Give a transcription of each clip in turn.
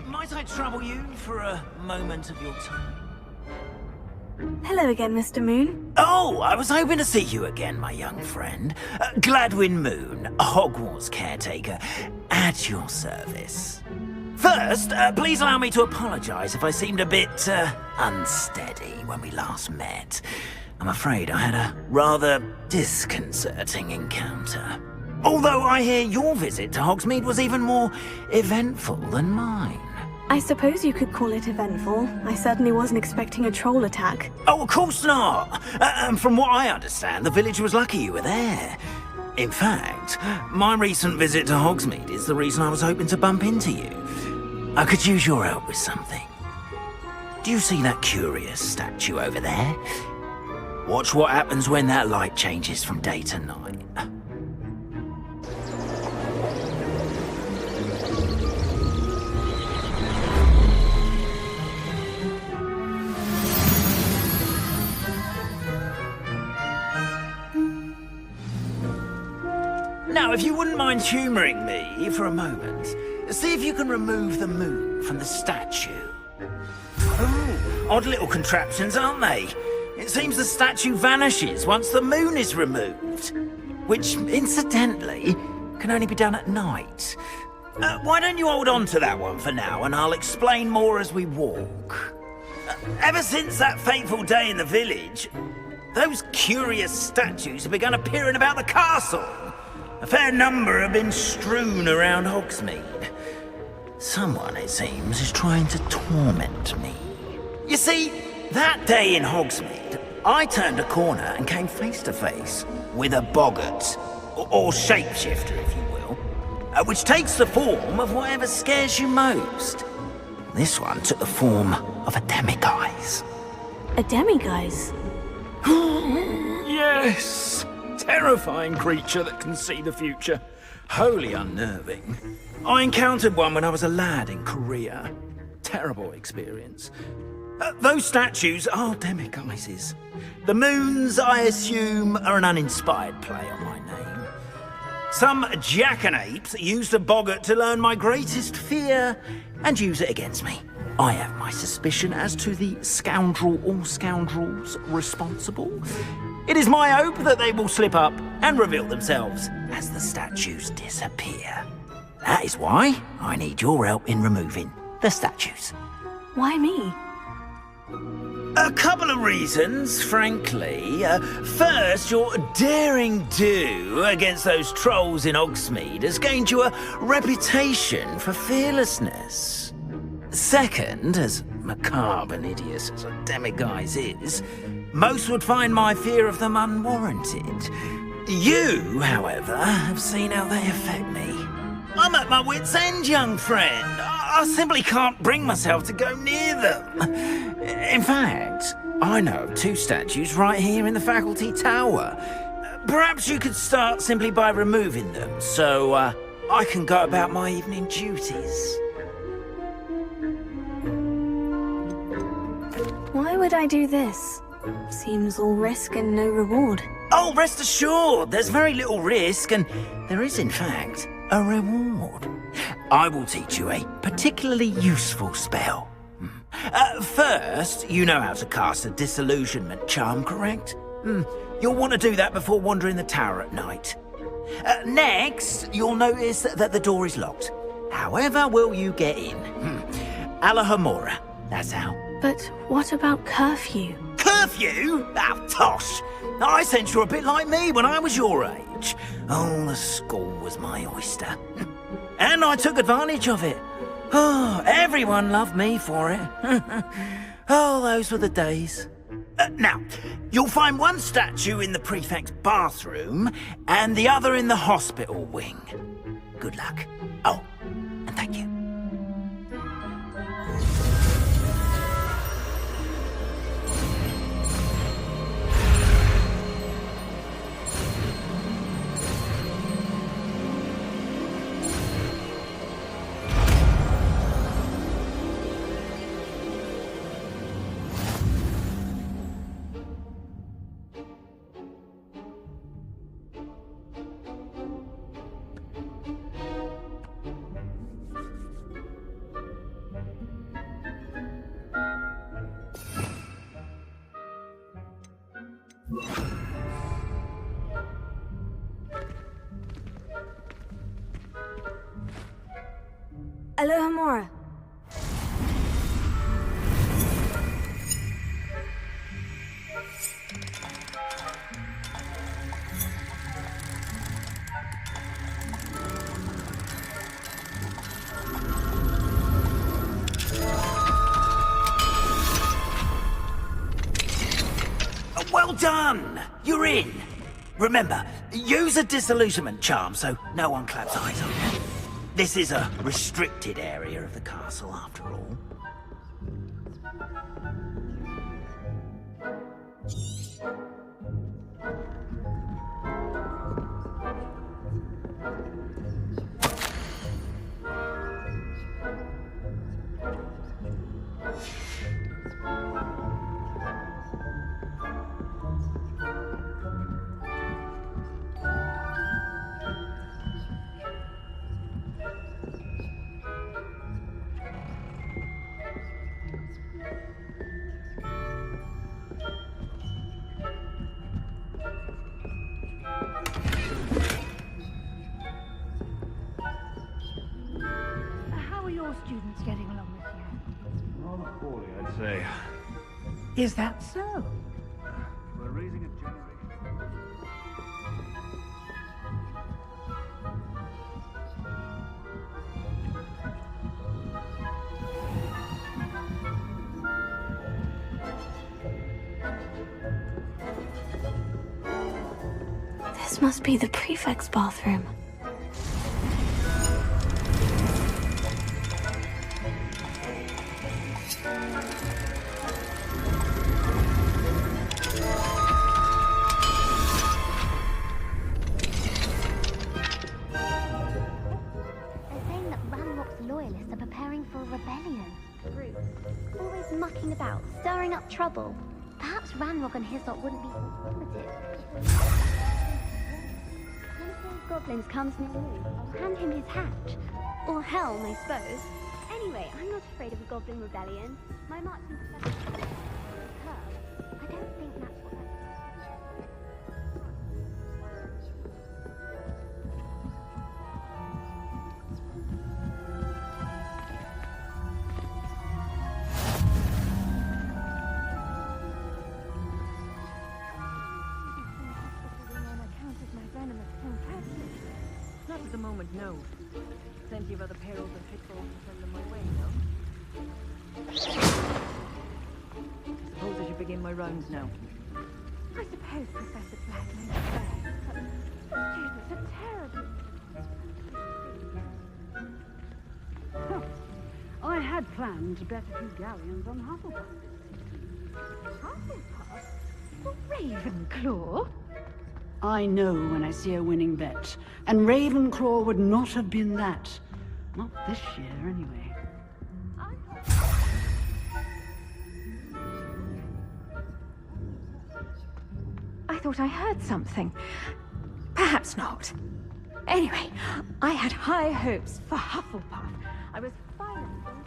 Might I trouble you for a moment of your time? Hello again, Mr. Moon. Oh, I was hoping to see you again, my young friend. Gladwin Moon, Hogwarts caretaker, at your service. First, please allow me to apologize if I seemed a bit, unsteady when we last met. I'm afraid I had a rather disconcerting encounter. Although I hear your visit to Hogsmeade was even more eventful than mine. I suppose you could call it eventful. I certainly wasn't expecting a troll attack. Oh, of course not. From what I understand, the village was lucky you were there. In fact, my recent visit to Hogsmeade is the reason I was hoping to bump into you. I could use your help with something. Do you see that curious statue over there? Watch what happens when that light changes from day to night. Now, if you wouldn't mind humouring me for a moment, see if you can remove the moon from the statue. Oh, odd little contraptions, aren't they? It seems the statue vanishes once the moon is removed, which, incidentally, can only be done at night. Why don't you hold on to that one for now, and I'll explain more as we walk. Ever since that fateful day in the village, those curious statues have begun appearing about the castle. A fair number have been strewn around Hogsmeade. Someone, it seems, is trying to torment me. You see, that day in Hogsmeade, I turned a corner and came face to face with a boggart, or shapeshifter, if you will, which takes the form of whatever scares you most. This one took the form of a demiguise. A demiguise? Yes! Terrifying creature that can see the future. Wholly unnerving. I encountered one when I was a lad in Korea. Terrible experience. Those statues are demiguises. The moons, I assume, are an uninspired play on my name. Some jackanapes used a boggart to learn my greatest fear and use it against me. I have my suspicion as to the scoundrel or scoundrels responsible. It is my hope that they will slip up and reveal themselves as the statues disappear. That is why I need your help in removing the statues. Why me? A couple of reasons, frankly. First, your daring do against those trolls in Hogsmeade has gained you a reputation for fearlessness. Second, as macabre and hideous as a demiguise is, most would find my fear of them unwarranted. You, however, have seen how they affect me. I'm at my wit's end, young friend. I simply can't bring myself to go near them. In fact, I know of two statues right here in the faculty tower. Perhaps you could start simply by removing them, so I can go about my evening duties. Why would I do this? Seems all risk and no reward. Oh, rest assured, there's very little risk, and there is, in fact, a reward. I will teach you a particularly useful spell. First, you know how to cast a disillusionment charm, correct? You'll want to do that before wandering the tower at night. Next, you'll notice that the door is locked. However will you get in? Alohomora, that's how. But what about curfew? Curfew? Oh, tosh. I sense you're a bit like me when I was your age. Oh, the school was my oyster. And I took advantage of it. Oh, everyone loved me for it. Oh, those were the days. Now, you'll find one statue in the prefect's bathroom and the other in the hospital wing. Good luck. Oh, and thank you. Alohomora. Well done! You're in! Remember, use a disillusionment charm so no one claps eyes on you. This is a restricted area of the castle, after all. How are your students getting along this year? Rather poorly, I'd say. Is that so? We're raising a generation. This must be the prefect's bathroom. Loyalists are preparing for a rebellion. Rude. Always mucking about, stirring up trouble. Perhaps Ranrock and his lot wouldn't be so primitive. One of those goblins comes near me. I'll hand him his hat. Or helm, I suppose. Anyway, I'm not afraid of a goblin rebellion. My marching professor... I don't think that's what that... Not at the moment, no. Plenty of other perils and pitfalls to send them my way, no? Suppose I should begin my rounds now. I suppose Professor Black may be right, but students are terrible. I had planned to bet a few galleons on Hufflepuff. Hufflepuff? Well, Ravenclaw? I know when I see a winning bet, and Ravenclaw would not have been that. Not this year, anyway. I thought I heard something. Perhaps not. Anyway, I had high hopes for Hufflepuff. I was finally going to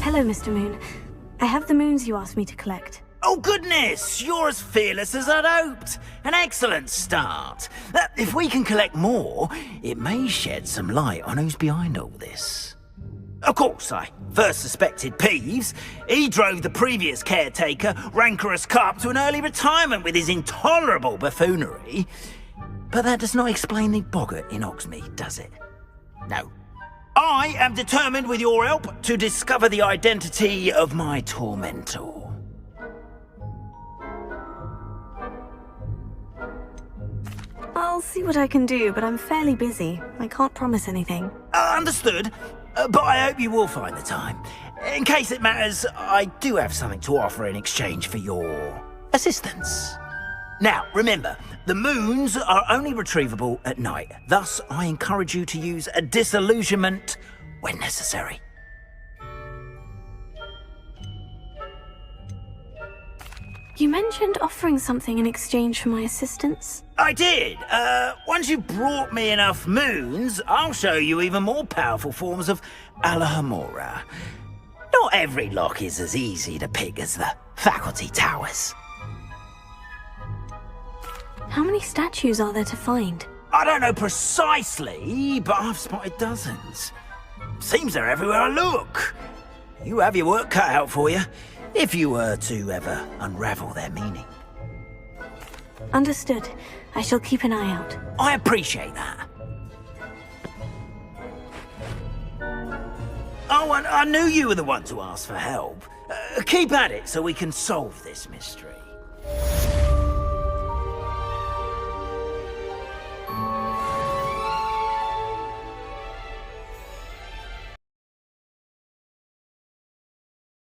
Hello, Mr. Moon. I have the moons you asked me to collect. Oh, goodness! You're as fearless as I'd hoped. An excellent start. If we can collect more, it may shed some light on who's behind all this. Of course, I first suspected Peeves. He drove the previous caretaker, Rancorous Carp, to an early retirement with his intolerable buffoonery. But that does not explain the boggart in Hogsmeade, does it? No. I am determined, with your help, to discover the identity of my tormentor. I'll see what I can do, but I'm fairly busy. I can't promise anything. Understood, but I hope you will find the time. In case it matters, I do have something to offer in exchange for your assistance. Now, remember, the moons are only retrievable at night. Thus, I encourage you to use a disillusionment when necessary. You mentioned offering something in exchange for my assistance? I did. Once you've brought me enough moons, I'll show you even more powerful forms of Alohomora. Not every lock is as easy to pick as the faculty towers. How many statues are there to find? I don't know precisely, but I've spotted dozens. Seems they're everywhere I look. You have your work cut out for you, if you were to ever unravel their meaning. Understood. I shall keep an eye out. I appreciate that. Oh, and I knew you were the one to ask for help. Keep at it so we can solve this mystery.